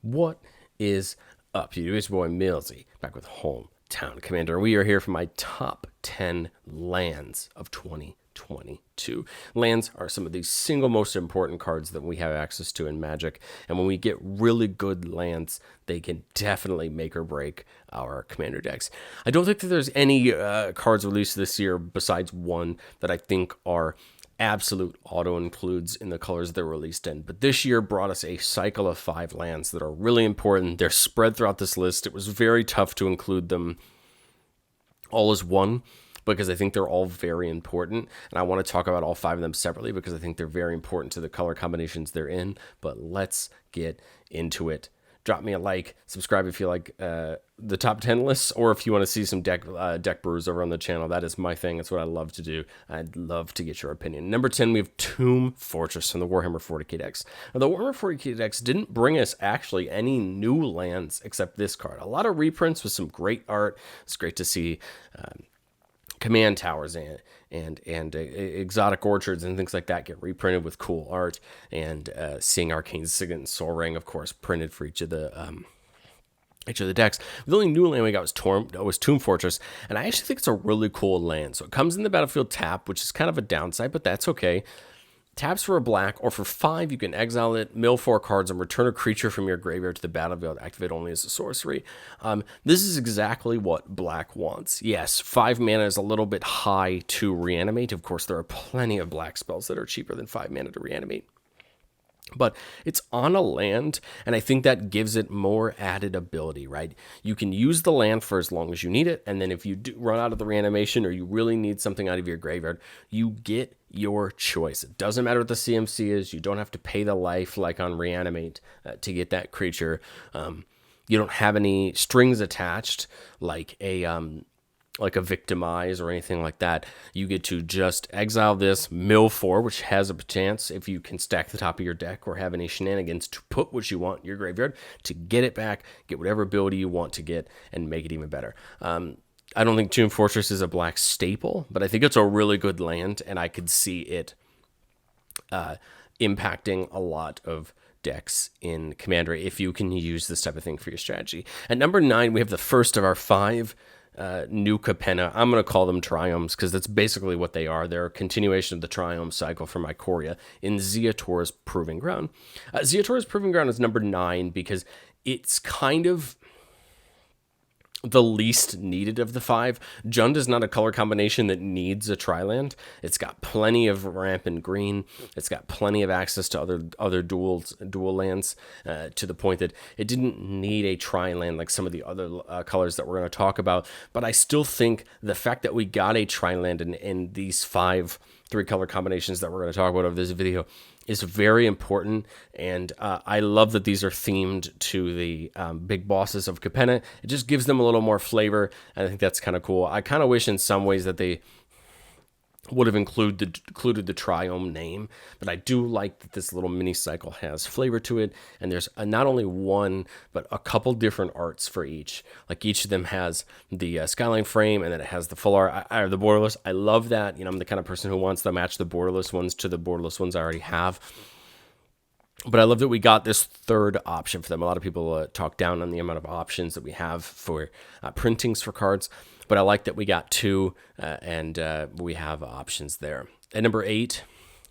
What is up? You it's boy Millzy back with Hometown Commander. We are here for my top 10 lands of 2022. Lands are some of the single most important cards that we have access to in Magic, and when we get really good lands, they can definitely make or break our commander decks. I don't think that there's any cards released this year besides one that I think are absolute auto includes in the colors they're released in. But this year brought us a cycle of 5 lands that are really important. They're spread throughout this list. It was very tough to include them all as one because I think they're all very important. And I want to talk about all 5 of them separately because I think they're very important to the color combinations they're in. But let's get into it. Drop me a like, subscribe if you like the top 10 lists, or if you want to see some deck brews over on the channel. That is my thing. That's what I love to do. I'd love to get your opinion. Number 10, we have Tomb Fortress from the Warhammer 40k decks. Now, the Warhammer 40k decks didn't bring us actually any new lands except this card. A lot of reprints with some great art. It's great to see command towers and exotic orchards and things like that get reprinted with cool art, and seeing Arcane Signet and Soaring, of course, printed for each of the decks. The only new land we got was Tomb Fortress, and I actually think it's a really cool land. So it comes in the battlefield tap, which is kind of a downside, but that's okay. Taps for a black, or for 5, you can exile it, mill 4 cards, and return a creature from your graveyard to the battlefield. Activate only as a sorcery. This is exactly what black wants. Yes, 5 mana is a little bit high to reanimate. Of course, there are plenty of black spells that are cheaper than 5 mana to reanimate. But it's on a land, and I think that gives it more added ability, right? You can use the land for as long as you need it, and then if you do run out of the reanimation or you really need something out of your graveyard, you get your choice. It doesn't matter what the CMC is. You don't have to pay the life like on Reanimate to get that creature. You don't have any strings attached like a Victimize or anything like that. You get to just exile this, mill 4, which has a chance, if you can stack the top of your deck or have any shenanigans, to put what you want in your graveyard, to get it back, get whatever ability you want to get, and make it even better. I don't think Tomb Fortress is a black staple, but I think it's a really good land, and I could see it impacting a lot of decks in Commander if you can use this type of thing for your strategy. At number 9, we have the first of our 5 new Capenna. I'm going to call them Triomes because that's basically what they are. They're a continuation of the Triome cycle from Ikoria in Ziator's Proving Ground. Ziator's Proving Ground is number 9 because it's kind of the least needed of the 5. Jund is not a color combination that needs a tri-land. It's got plenty of ramp and green. It's got plenty of access to other dual lands, to the point that it didn't need a tri-land like some of the other colors that we're going to talk about. But I still think the fact that we got a tri-land in these 5 3-color combinations that we're going to talk about over this video is very important, and I love that these are themed to the big bosses of Capenna. It just gives them a little more flavor, and I think that's kind of cool. I kind of wish in some ways that they would have included the Triome name, but I do like that this little mini cycle has flavor to it, and there's not only one, but a couple different arts for each. Like each of them has the skyline frame, and then it has the full art, or the borderless. I love that. You know, I'm the kind of person who wants to match the borderless ones to the borderless ones I already have. But I love that we got this third option for them. A lot of people talk down on the amount of options that we have for printings for cards, but I like that we got 2, and we have options there. At number 8,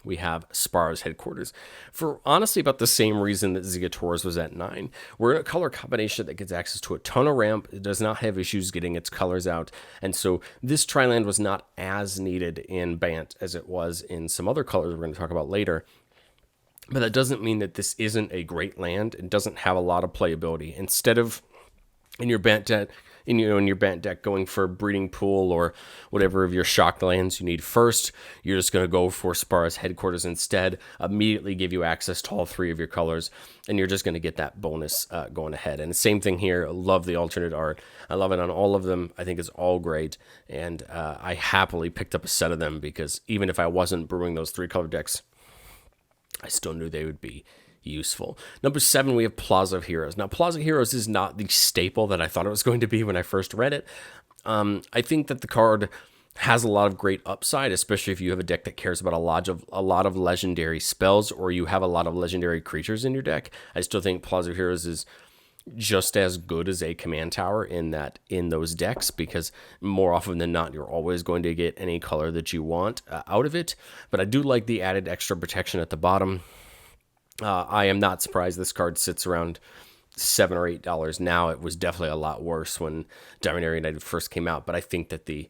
we have Spar's Headquarters, for honestly about the same reason that Ziator's was at 9. We're in a color combination that gets access to a ton of ramp. It does not have issues getting its colors out, and so this tri-land was not as needed in Bant as it was in some other colors we're going to talk about later. But that doesn't mean that this isn't a great land. It doesn't have a lot of playability. Instead of in your Bant deck going for Breeding Pool or whatever of your shocked lands you need first, you're just going to go for Spar's Headquarters instead, immediately give you access to all 3 of your colors, and you're just going to get that bonus going ahead. And the same thing here. I love the alternate art. I love it on all of them. I think it's all great, and I happily picked up a set of them because even if I wasn't brewing those 3-color decks, I still knew they would be useful. Number 7, we have Plaza of Heroes. Now, Plaza of Heroes is not the staple that I thought it was going to be when I first read it. I think that the card has a lot of great upside, especially if you have a deck that cares about a lot of legendary spells, or you have a lot of legendary creatures in your deck. I still think Plaza of Heroes is just as good as a command tower in those decks, because more often than not you're always going to get any color that you want out of it. But I do like the added extra protection at the bottom. I am not surprised this card sits around $7 or $8 now. It was definitely a lot worse when Dominaria United first came out, but I think that the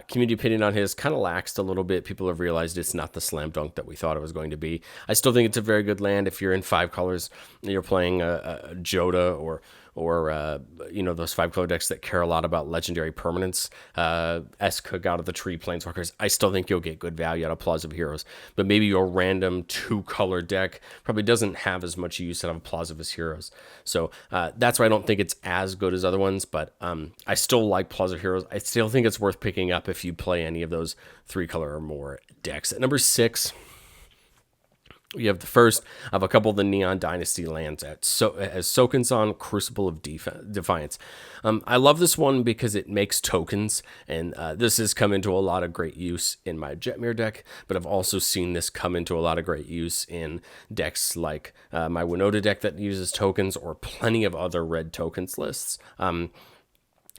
community opinion on his kind of laxed a little bit. People have realized it's not the slam dunk that we thought it was going to be. I still think it's a very good land if you're in 5 colors. You're playing a Joda or those 5 color decks that care a lot about legendary permanence. Eskog out of the tree planeswalkers. I still think you'll get good value out of Plaza of Heroes, but maybe your random 2 color deck probably doesn't have as much use out of Plaza of Heroes. So that's why I don't think it's as good as other ones, but I still like Plaza of Heroes. I still think it's worth picking up if you play any of those 3 color or more decks. At number 6, we have the first of a couple of the Neon Dynasty lands as Soaring Crucible of Defiance. I love this one because it makes tokens, and this has come into a lot of great use in my Jetmir deck, but I've also seen this come into a lot of great use in decks like my Winota deck that uses tokens, or plenty of other red tokens lists.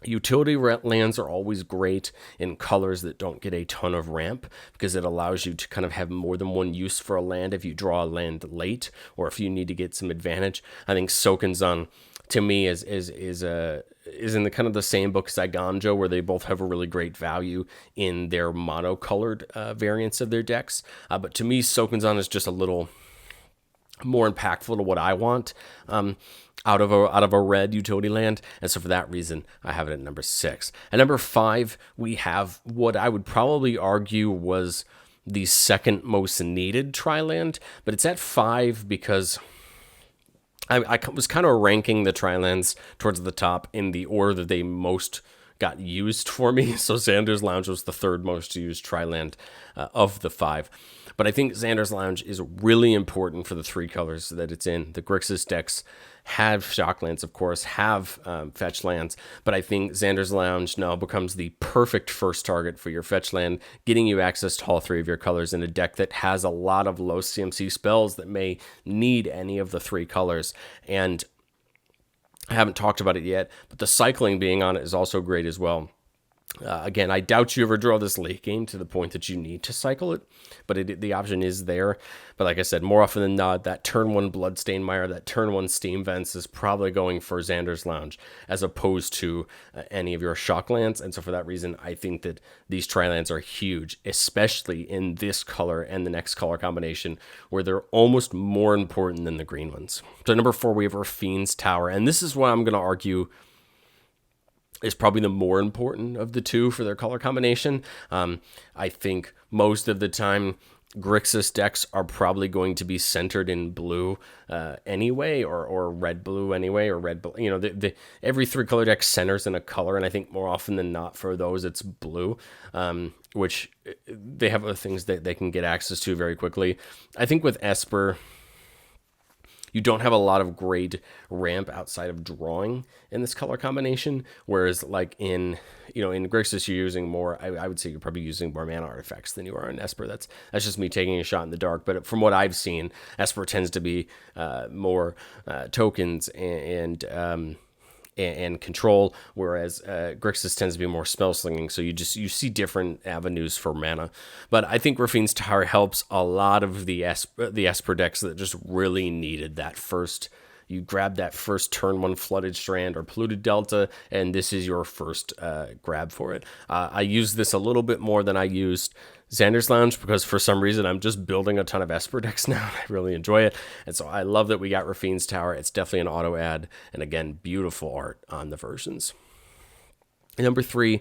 Utility lands are always great in colors that don't get a ton of ramp, because it allows you to kind of have more than one use for a land if you draw a land late, or if you need to get some advantage. I think Soaring to me is in the kind of the same book as Iganjo, where they both have a really great value in their monocolored variants of their decks. But to me, Soaring is just a little more impactful to what I want out of a red utility land, and so for that reason I have it at number 6. At number 5, we have what I would probably argue was the second most needed tri-land, but it's at 5 because I was kind of ranking the tri-lands towards the top in the order that they most got used for me. So Xanders Lounge was the 3rd most used tri-land of the 5. But I think Xanders Lounge is really important for the 3 colors that it's in. The Grixis decks have shocklands, of course, have fetch lands, but I think Xanders Lounge now becomes the perfect first target for your fetch land, getting you access to all 3 of your colors in a deck that has a lot of low CMC spells that may need any of the 3 colors. And I haven't talked about it yet, but the cycling being on it is also great as well. Again, I doubt you ever draw this late game to the point that you need to cycle it, but the option is there. But like I said, more often than not, that turn 1 Bloodstained Mire, that turn 1 Steam Vents is probably going for Xanders Lounge as opposed to any of your Shocklands. And so for that reason, I think that these tri-lands are huge, especially in this color and the next color combination, where they're almost more important than the green ones. So number 4, we have Fasins Tower, and this is what I'm going to argue is probably the more important of the 2 for their color combination. I think most of the time Grixis decks are probably going to be centered in blue anyway, or red-blue anyway, or red-blue. Every 3 color deck centers in a color, and I think more often than not for those it's blue, which they have other things that they can get access to very quickly. I think with Esper, you don't have a lot of great ramp outside of drawing in this color combination, whereas like in Grixis you're using more, I would say you're probably using more mana artifacts than you are in Esper. That's just me taking a shot in the dark, but from what I've seen, Esper tends to be more tokens and control, whereas Grixis tends to be more spell slinging. So you see different avenues for mana. But I think Fasins Tower helps a lot of the Esper decks that just really needed that first. You grab that first turn 1 Flooded Strand or Polluted Delta, and this is your first grab for it. I use this a little bit more than I used Xanders Lounge, because for some reason I'm just building a ton of Esper decks now. I really enjoy it, and so I love that we got Fasins Tower. It's definitely an auto ad, and again, beautiful art on the versions. Number 3,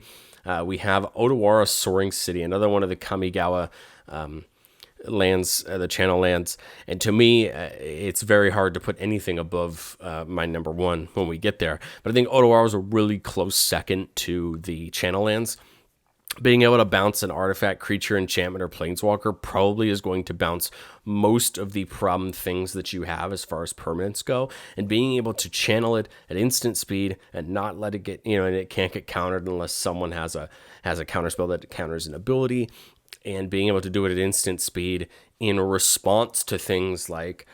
we have Odawara Soaring City, another one of the Kamigawa lands, the channel lands, and to me it's very hard to put anything above my number 1 when we get there. But I think Odawara is a really close second to the channel lands. Being able to bounce an artifact, creature, enchantment, or planeswalker probably is going to bounce most of the problem things that you have as far as permanents go. And being able to channel it at instant speed and not let it get, and it can't get countered unless someone has a counter spell that counters an ability. And being able to do it at instant speed in response to things like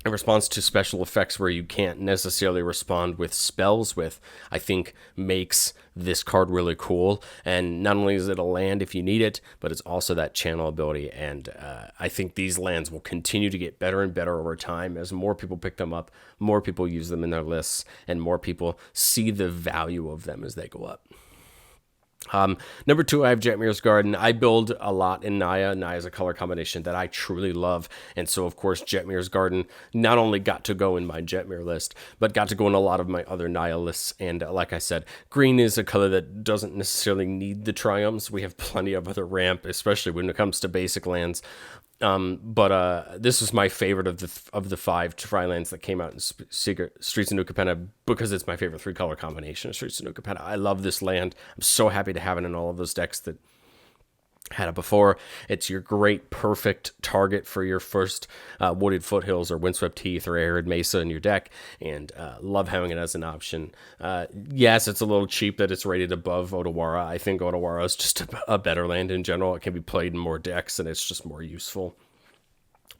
in response to special effects where you can't necessarily respond with spells with, I think makes this card really cool. And not only is it a land if you need it, but it's also that channel ability. And I think these lands will continue to get better and better over time as more people pick them up, more people use them in their lists, and more people see the value of them as they go up. Number 2, I have Jamiros Garden. I build a lot in Naya. Naya is a color combination that I truly love. And so, of course, Jamiros Garden not only got to go in my Jetmir list, but got to go in a lot of my other Naya lists. And like I said, green is a color that doesn't necessarily need the triumphs. We have plenty of other ramp, especially when it comes to basic lands. But this is my favorite of the 5 tri-lands that came out in Streets of New Capenna because it's my favorite 3-color combination of Streets of New Capenna. I love this land. I'm so happy to have it in all of those decks that had it before. It's your great, perfect target for your first Wooded Foothills or Windswept Heath or Arid Mesa in your deck, and love having it as an option. Yes, it's a little cheap that it's rated above Odawara. I think Odawara is just a better land in general. It can be played in more decks, and it's just more useful.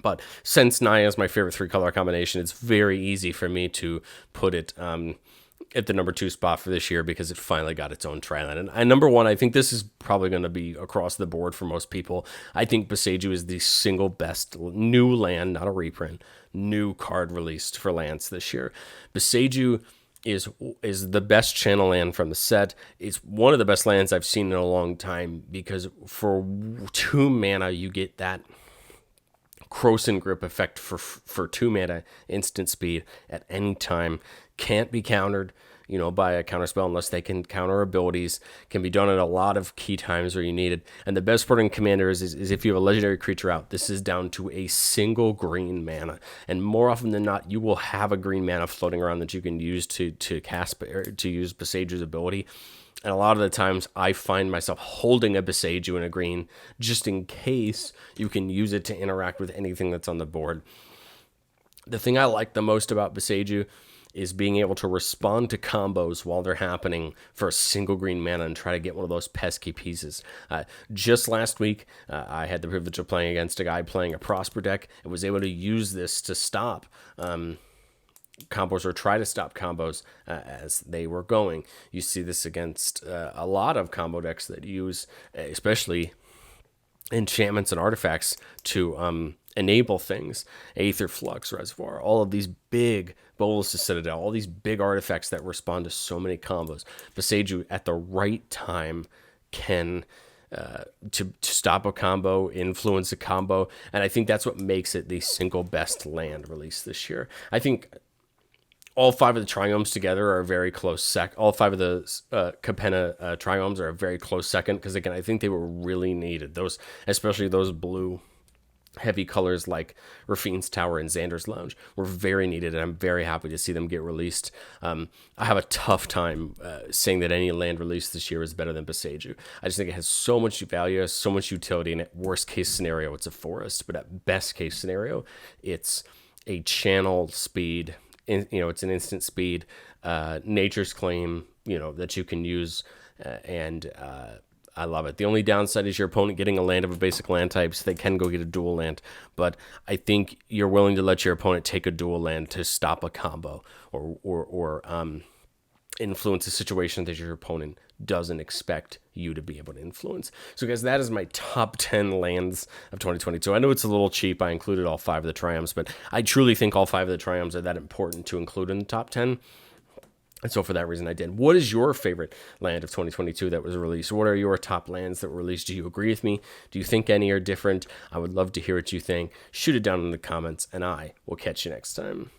But since Naya is my favorite 3-color combination, it's very easy for me to put it at the number 2 spot for this year because it finally got its own tri-land. And number 1, I think this is probably going to be across the board for most people. I think Besaju is the single best new land, not a reprint, new card released for lands this year. Besaju is the best channel land from the set. It's one of the best lands I've seen in a long time because for 2 mana you get that Krosan Grip effect for 2 mana instant speed at any time. Can't be countered, by a counterspell unless they can counter abilities. Can be done at a lot of key times where you need it. And the best part in Commander is if you have a legendary creature out, this is down to a single green mana. And more often than not, you will have a green mana floating around that you can use to cast or to use Besaju's ability. And a lot of the times I find myself holding a Besaju in a green just in case you can use it to interact with anything that's on the board. The thing I like the most about Besaju is being able to respond to combos while they're happening for a single green mana and try to get one of those pesky pieces. Just last week, I had the privilege of playing against a guy playing a Prosper deck and was able to use this to stop combos or try to stop combos as they were going. You see this against a lot of combo decks that use especially enchantments and artifacts to enable things. Aether Flux, Reservoir, all of these big Bolas to Citadel, all these big artifacts that respond to so many combos. Besaju at the right time can to stop a combo, influence a combo, and I think that's what makes it the single best land released this year. I think all 5 of the Triomes together are a very close all 5 of the Capenna Triomes are a very close second because, again, I think they were really needed. Those, especially those blue heavy colors like Fasins Tower and Xanders Lounge were very needed, and I'm very happy to see them get released. I have a tough time saying that any land released this year is better than Besaju. I just think it has so much value, has so much utility, and at worst case scenario, it's a forest, but at best case scenario, it's a channel speed. It's an instant speed, Nature's Claim, that you can use, and I love it. The only downside is your opponent getting a land of a basic land type, so they can go get a dual land, but I think you're willing to let your opponent take a dual land to stop a combo or influence a situation that your opponent doesn't expect you to be able to influence. So guys, that is my top 10 lands of 2022. I know it's a little cheap. I included all 5 of the Triumphs, but I truly think all 5 of the Triumphs are that important to include in the top 10. And so for that reason, I did. What is your favorite land of 2022 that was released? What are your top lands that were released? Do you agree with me? Do you think any are different? I would love to hear what you think. Shoot it down in the comments, and I will catch you next time.